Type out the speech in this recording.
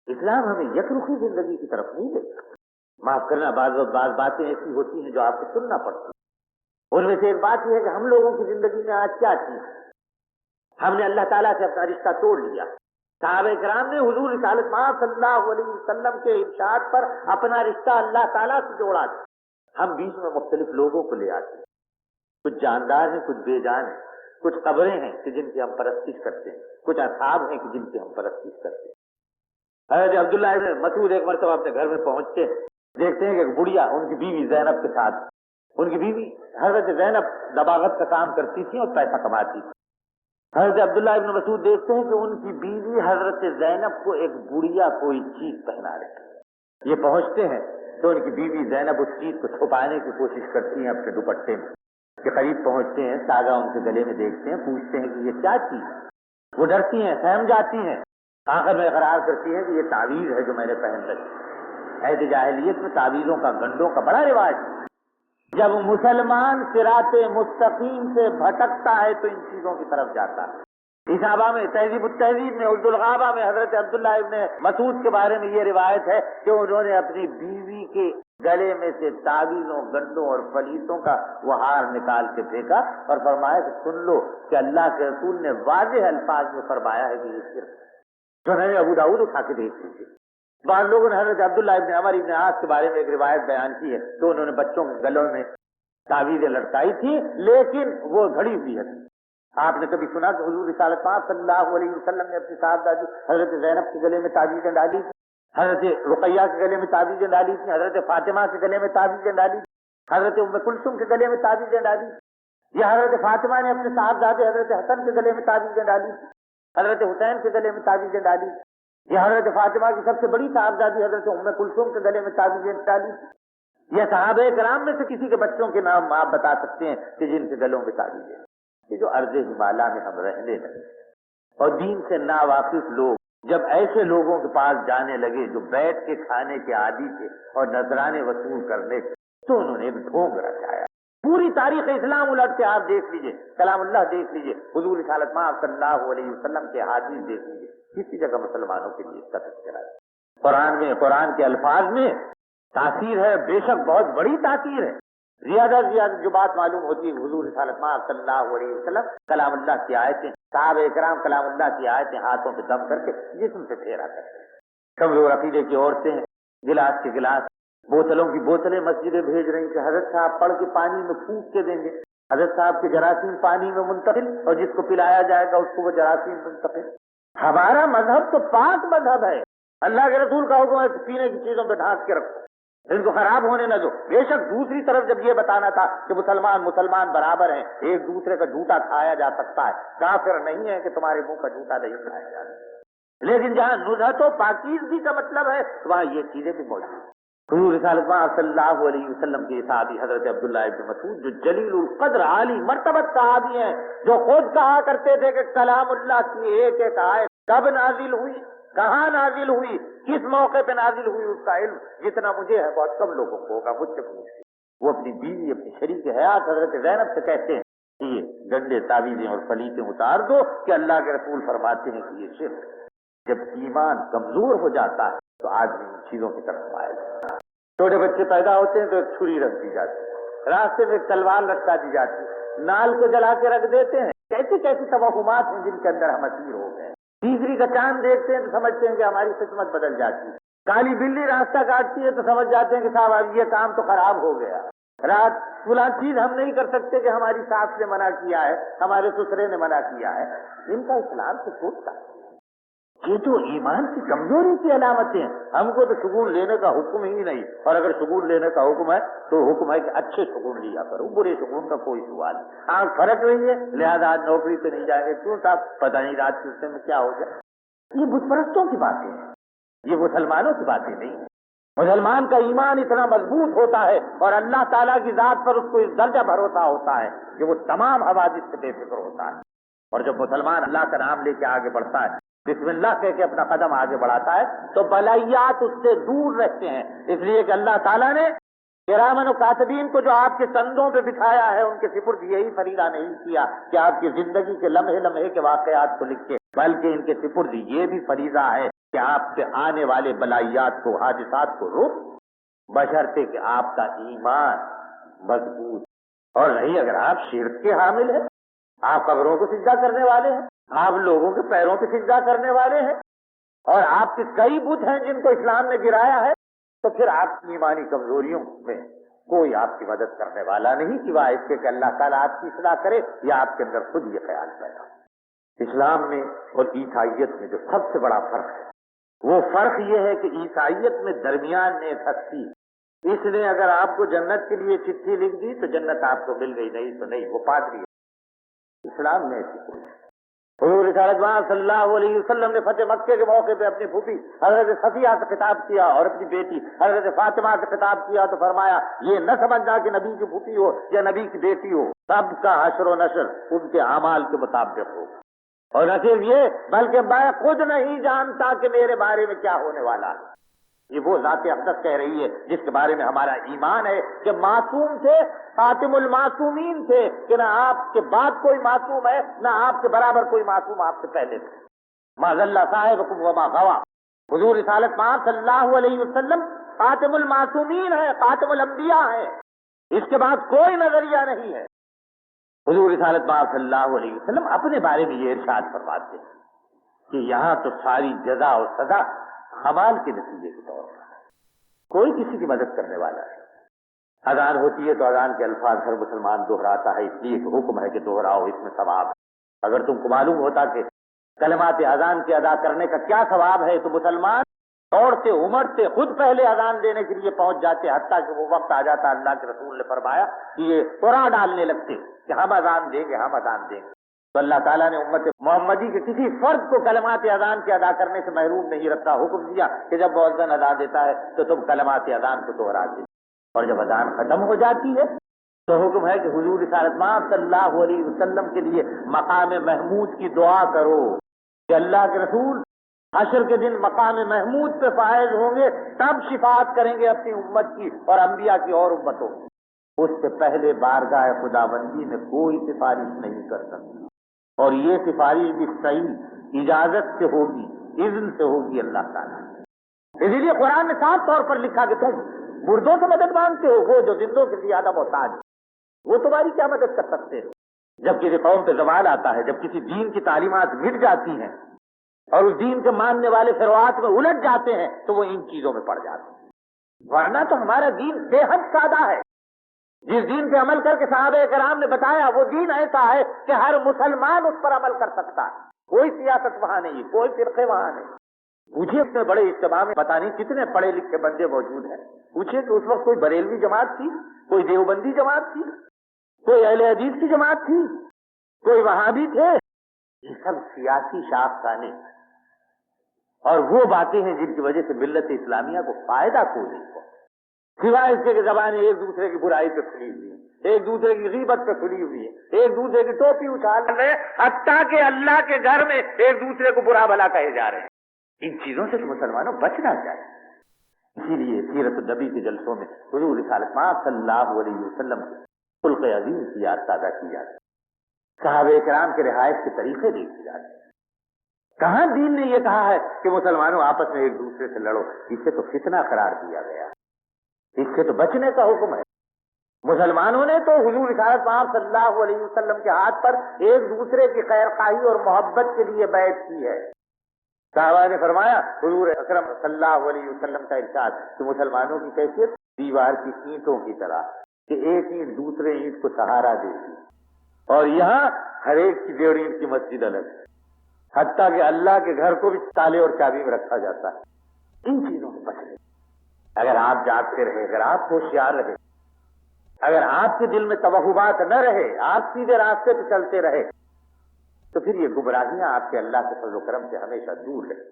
اسلام ہمیں یکرخی زندگی کی طرف نہیں دیتا. معاف کرنا، بعض باتیں ایسی ہوتی ہیں جو آپ کو سننا پڑتی ہیں. ان میں سے ایک بات یہ ہے کہ ہم لوگوں کی زندگی میں آج کیا چیز ہے؟ ہم نے اللہ تعالیٰ سے اپنا رشتہ توڑ لیا. صحابہ کرام نے حضور رسالت مآب صلی اللہ علیہ وسلم کے ارشاد پر اپنا رشتہ اللہ تعالیٰ سے جوڑا تھا. ہم بیچ میں مختلف لوگوں کو لے آتے ہیں، کچھ جاندار ہیں، کچھ بے جان ہیں، کچھ قبریں ہیں کہ جن کی ہم پرستش کرتے ہیں، کچھ اصحاب ہیں کہ جن کی ہم پرستش کرتے ہیں. حضرت عبداللہ ابن مسعود ایک مرتبہ اپنے گھر میں پہنچتے دیکھتے ہیں کہ ایک بڑھیا ان کی بیوی زینب کے ساتھ، ان کی بیوی حضرت زینب دباغت کا کام کرتی تھی اور پیسہ کماتی تھی. حضرت عبداللہ ابن مسعود دیکھتے ہیں کہ ان کی بیوی حضرت زینب کو ایک بڑھیا کوئی چیز پہنا رہی ہے. یہ پہنچتے ہیں تو ان کی بیوی زینب اس چیز کو چھپانے کی کوشش کرتی ہیں اپنے دوپٹے میں. کہ قریب پہنچتے ہیں، ساگا ان کے گلے میں دیکھتے ہیں، پوچھتے ہیں کہ یہ کیا چیز ہے. وہ ڈرتی ہیں، سہم جاتی ہیں، آخر میں اقرار کرتی ہیں کہ یہ تعویذ ہے جو میں نے پہن رکھی. عہد جاہلیت میں تعویذوں کا، گنڈوں کا بڑا رواج ہے. جب مسلمان صراط مستقیم سے بھٹکتا ہے تو ان چیزوں کی طرف جاتا ہے. اصحابہ میں تہذیب التہذیب میں عبد الغابہ میں حضرت عبداللہ ابن مسعود کے بارے میں یہ روایت ہے کہ انہوں نے اپنی بیوی کے گلے میں سے تعویذوں، گنڈوں اور فلیسوں کا وہ ہار نکال کے پھینکا اور فرمایا کہ سن لو کہ اللہ کے رسول نے واضح الفاظ میں فرمایا ہے کہ یہ شرک ہے. جو میں نے ابو داؤد اٹھا کے دیکھ لیجیے. بعض لوگوں نے حضرت عبداللہ ابن عمر ابن عاص کے بارے میں ایک روایت بیان کی ہے تو انہوں نے بچوں کے گلوں میں تعویذیں لٹکائی تھی لیکن وہ گھڑی ہوئی ہے. آپ نے کبھی سنا کہ حضور رسالت مآب صلی اللہ علیہ وسلم نے اپنی صاحبزادی حضرت زینب کے گلے میں تعویذیں ڈالی تھی، حضرت رقیہ کے گلے میں تعویذیں ڈالی تھی، حضرت فاطمہ کے گلے میں تعویذیں ڈالی تھی، حضرت ام کلثوم کے گلے میں تعویذیں ڈالی تھی، یا حضرت فاطمہ نے اپنے صاحبزادے حضرت حسن کے گلے میں تعویذیں ڈالی تھی، حضرت حسین کے گلے میں تعویذیں ڈالی تھی، یا حضرت فاطمہ کی سب سے بڑی صاحبزادی حضرت ام کلثوم کے گلے میں تعویذیں ڈالی تھی. یا صحابہ کرام میں سے کسی کے بچوں کے نام آپ بتا سکتے ہیں کہ جن کے گلوں میں تعویذیں. یہ جو ارض ہمالیہ میں ہم رہنے لگے اور دین سے ناواقف لوگ جب ایسے لوگوں کے پاس جانے لگے جو بیٹھ کے کھانے کے عادی تھے اور نذرانے وصول کرنے کے، تو انہوں نے ایک ڈھونگ رچایا. پوری تاریخ اسلام الٹ کے آپ دیکھ لیجئے، کلام اللہ دیکھ لیجئے، حضور رسالت مآب صلی اللہ علیہ وسلم کے حدیث دیکھ لیجئے، کسی جگہ مسلمانوں کے لیے اس کا تذکرہ ہے. قرآن میں، قرآن کے الفاظ میں تاثیر ہے، بے شک بہت بڑی تاثیر ہے. زیادہ سے زیادہ جو بات معلوم ہوتی ہے حضور رسالت مآب صلی اللہ علیہ وسلم کلام اللہ کی آیتیں، صحابہ کرام کلام اللہ کی آیتیں ہاتھوں پہ دم کر کے جسم سے پھیرا کرتے ہیں. کمزور عقیدے کی عورتیں گلاس کے گلاس، بوتلوں کی بوتلیں مسجدیں بھیج رہی کہ حضرت صاحب پڑھ کے پانی میں پھونک کے دیں گے، حضرت صاحب کے جراثیم پانی میں منتقل اور جس کو پلایا جائے گا اس کو وہ جراثیم منتقل. ہمارا مذہب تو پاک مذہب ہے. اللہ کے رسول کا حکم ہے پینے کی چیزوں پہ ڈھانک کے رکھو، ان کو خراب ہونے نہ دو. بے شک دوسری طرف جب یہ بتانا تھا کہ مسلمان برابر ہیں، ایک دوسرے کا جھوٹا کھایا جا سکتا ہے، کافر نہیں ہے کہ تمہارے منہ کا جھوٹا نہیں کھایا جا سکتا. لیکن جہاں نزہت و پاکیزگی کا مطلب ہے وہاں یہ چیزیں بھی موجود ہیں. حضور رسالت مآب صلی اللہ علیہ وسلم کے صحابی حضرت عبداللہ ابن مسعود جو جلیل القدر عالی مرتبت صحابی ہیں، جو خود کہا کرتے تھے کہ کلام اللہ کی ایک ایک آیت کب نازل ہوئی، کہاں نازل ہوئی، کس موقع پہ نازل ہوئی، اس کا علم جتنا مجھے ہے بہت کم لوگوں کو ہوگا، مجھ سے پوچھیں. وہ اپنی بیوی، اپنی شریک حیات حضرت زینب سے کہتے ہیں کہ یہ گنڈے، تعویذیں اور فلیسیں اتار دو کہ اللہ کے رسول فرماتے ہیں کہ یہ شرک ہے. جب ایمان کمزور ہو جاتا ہے تو آدمی ان چیزوں کی طرف مائل ہوتا ہے. چھوٹے بچے پیدا ہوتے ہیں تو ایک چھری رکھ دی جاتی ہے، راستے میں ایک تلوار لٹکا دی جاتی ہے، نال کو جلا کے رکھ دیتے ہیں. کیسی کیسی توہمات ہیں جن کے اندر ہم اسیر ہو گئے. تیسری کا چاند دیکھتے ہیں تو سمجھتے ہیں کہ ہماری قسمت بدل جاتی ہے. کالی بلی راستہ کاٹتی ہے تو سمجھ جاتے ہیں کہ صاحب اب یہ کام تو خراب ہو گیا. رات فلاں چیز ہم نہیں کر سکتے کہ ہماری ساس نے منع کیا ہے، ہمارے سسرے نے منع کیا ہے. ان کا اسلام سے ٹوٹتا ہے. یہ تو ایمان کی کمزوری کی علامتیں ہیں. ہم کو تو شگون لینے کا حکم ہی نہیں، اور اگر شگون لینے کا حکم ہے تو حکم ہے کہ اچھے شگون لیا کرو، برے شگون کا کوئی سوال نہیں. آنکھ فرق رہی ہے لہذا آج نوکری پہ نہیں جائیں گے، کیوں صاحب پتہ نہیں رات کے حصے میں کیا ہو جائے. یہ بت پرستوں کی باتیں ہیں، یہ مسلمانوں کی باتیں نہیں ہیں. مسلمان کا ایمان اتنا مضبوط ہوتا ہے اور اللہ تعالیٰ کی ذات پر اس کو اس درجہ بھروسہ ہوتا ہے کہ وہ تمام حوادث سے بے فکر ہوتا ہے. اور جب مسلمان اللہ کا نام لے کے آگے بڑھتا ہے، بسم اللہ کہہ کے اپنا قدم آگے بڑھاتا ہے، تو بلائیات اس سے دور رہتے ہیں. اس لیے کہ اللہ تعالیٰ نے کرامن و کاتبین کو جو آپ کے کندھوں پہ بٹھایا ہے ان کے سپرد یہی فریضہ نہیں کیا کہ آپ کی زندگی کے لمحے لمحے کے واقعات کو لکھے، بلکہ ان کے سپرد یہ بھی فریضہ ہے کہ آپ پہ آنے والے بلائیات کو، حادثات کو روک، بشرطے کہ آپ کا ایمان مضبوط، اور نہیں اگر آپ شرک کے حامل ہیں، آپ قبروں کو سجدہ کرنے والے ہیں، آپ لوگوں کے پیروں پہ سجدہ کرنے والے ہیں، اور آپ کے کئی بت ہیں جن کو اسلام نے گرایا ہے، تو پھر آپ کی ایمانی کمزوریوں میں کوئی آپ کی مدد کرنے والا نہیں سوائے اس کے کہ اللہ تعالیٰ آپ کی اصلاح کرے یا آپ کے اندر خود یہ خیال پیدا ہو۔ اسلام میں اور عیسائیت میں جو سب سے بڑا فرق ہے وہ فرق یہ ہے کہ عیسائیت میں درمیان میں ایک ہستی، اس نے اگر آپ کو جنت کے لیے چٹھی لکھ دی تو جنت آپ کو مل گئی، نہیں تو نہیں، وہ پادری ہے۔ اسلام میں ایسی کوئی حضور رسالت صلی اللہ علیہ وسلم نے فتح مکے کے موقع پہ اپنی پھوپھی حضرت صفیہ سے خطاب کیا اور اپنی بیٹی حضرت فاطمہ سے خطاب کیا تو فرمایا یہ نہ سمجھنا کہ نبی کی پھوپھی ہو یا نبی کی بیٹی ہو، سب کا حشر و نشر ان کے اعمال کے مطابق ہو، اور نہ صرف یہ بلکہ میں خود نہیں جانتا کہ میرے بارے میں کیا ہونے والا ہے۔ یہ وہ ذات اقدس کہہ رہی ہے جس کے بارے میں ہمارا ایمان ہے کہ معصوم تھے، خاتم المعصومین تھے، کہ نہ آپ کے بعد کوئی معصوم ہے نہ آپ کے برابر کوئی معصوم آپ سے پہلے تھے۔ ما ضل صاحبکم وما غوی، حضور رسالت مآب صلی اللہ علیہ وسلم خاتم المعصومین ہے، خاتم الانبیاء ہے، اس کے بعد کوئی نظریہ نہیں ہے۔ حضور رسالت مآب صلی اللہ علیہ وسلم اپنے بارے میں یہ ارشاد فرماتے ہیں کہ یہاں تو ساری جزا اور سزا اعمال کے نتیجے کے طور پر، کوئی کسی کی مدد کرنے والا ہے۔ اذان ہوتی ہے تو اذان کے الفاظ ہر مسلمان دہراتا ہے، اس لیے کہ حکم ہے کہ دہراؤ، اس میں ثواب ہے۔ اگر تم کو معلوم ہوتا کہ کلمات اذان کے ادا کرنے کا کیا ثواب ہے تو مسلمان دوڑتے امڑتے خود پہلے اذان دینے کے لیے پہنچ جاتے، حتیٰ کہ وہ وقت آ جاتا اللہ کے رسول نے فرمایا کہ یہ قرآن ڈالنے لگتے کہ ہم اذان دیں گے، ہم اذان دیں گے۔ تو اللہ تعالیٰ نے امت محمدی کے کسی فرد کو کلمات اذان کے ادا کرنے سے محروم نہیں رکھا، حکم دیا کہ جب مؤذن اذان دیتا ہے تو تم کلمات اذان کو دہرا دیں، اور جب اذان ختم ہو جاتی ہے تو حکم ہے کہ حضور رسالت مآب صلی اللہ علیہ وسلم کے لیے مقام محمود کی دعا کرو کہ اللہ کے رسول حشر کے دن مقام محمود پہ فائز ہوں گے، تب شفاعت کریں گے اپنی امت کی اور انبیاء کی اور امتوں کی۔ اس سے پہلے بارگاہ خداوندی میں کوئی سفارش نہیں کر سکتا، اور یہ سفارش بھی صحیح اجازت سے ہوگی، اذن سے ہوگی اللہ تعالیٰ۔ اسی لیے قرآن نے صاف طور پر لکھا کہ تم مردوں سے مدد مانگتے ہو، وہ جو زندوں کے زیادہ محتاج ہے، وہ تمہاری کیا مدد کر سکتے ہو؟ جب کسی قوم پہ زوال آتا ہے، جب کسی دین کی تعلیمات مٹ جاتی ہیں اور اس دین کے ماننے والے فروعات میں الٹ جاتے ہیں تو وہ ان چیزوں میں پڑ جاتے ہیں۔ ورنہ تو ہمارا دین بے حد سادہ ہے۔ جس دین پہ عمل کر کے صحابہ کرام نے بتایا وہ دین ایسا ہے کہ ہر مسلمان اس پر عمل کر سکتا ہے، کوئی سیاست وہاں نہیں، کوئی فرقے وہاں نہیں۔ پوچھئے اتنے بڑے اجتماع میں پتہ نہیں کتنے پڑھے لکھے بندے موجود ہیں، پوچھئے کہ اس وقت کوئی بریلوی جماعت تھی، کوئی دیوبندی جماعت تھی، کوئی اہل حدیث کی جماعت تھی، کوئی وہابی تھے؟ یہ سب سیاسی شاخسانے اور وہ باتیں ہیں جن کی وجہ سے ملت اسلامیہ کو فائدہ کوئی نہیں پہنچا، سوائے اس کے کہ زبانیں ایک دوسرے کی برائی پہ کھلی ہوئی ہیں، ایک دوسرے کی غیبت پہ کھلی ہوئی ہے، ایک دوسرے کی ٹوپی اچھال رہے ہیں، حتیٰ کہ اللہ کے گھر میں ایک دوسرے کو برا بھلا کہے جا رہے ہیں۔ ان چیزوں سے تو مسلمانوں بچنا چاہیے۔ اسی لیے سیرت النبی کے جلسوں میں حضور رسالت مآب صلی اللہ علیہ وسلم خلق عظیم کی یاد تازہ کی جاتی ہے، صحابہ کرام کے رہائش کے طریقے دیکھے جاتے ہیں۔ کہاں دین نے یہ کہا ہے کہ مسلمانوں آپس میں ایک دوسرے سے لڑو؟ اسے تو فتنہ قرار دیا گیا، اس سے تو بچنے کا حکم ہے۔ مسلمانوں نے تو حضور رسالت مآب صلی اللہ علیہ وسلم کے ہاتھ پر ایک دوسرے کی خیر خواہی اور محبت کے لیے بیعت کی ہے۔ صحابہ نے فرمایا حضور اکرم صلی اللہ علیہ وسلم کا ارشاد کہ مسلمانوں کی کیفیت دیوار کی اینٹوں کی طرح کہ ایک اینٹ دوسرے اینٹ کو سہارا دیتی، اور یہاں ہر ایک کی 1.5 اینٹ کی مسجد الگ ہے، حتیٰ کہ اللہ کے گھر کو بھی تالے اور چابی میں رکھا جاتا ہے۔ ان چیزوں سے بچنے، اگر آپ جاگتے رہے، اگر آپ ہوشیار رہے، اگر آپ کے دل میں توہمات نہ رہے، آپ سیدھے راستے پہ چلتے رہے، تو پھر یہ گمراہیاں آپ کے اللہ کے فضل و کرم سے ہمیشہ دور رہیں۔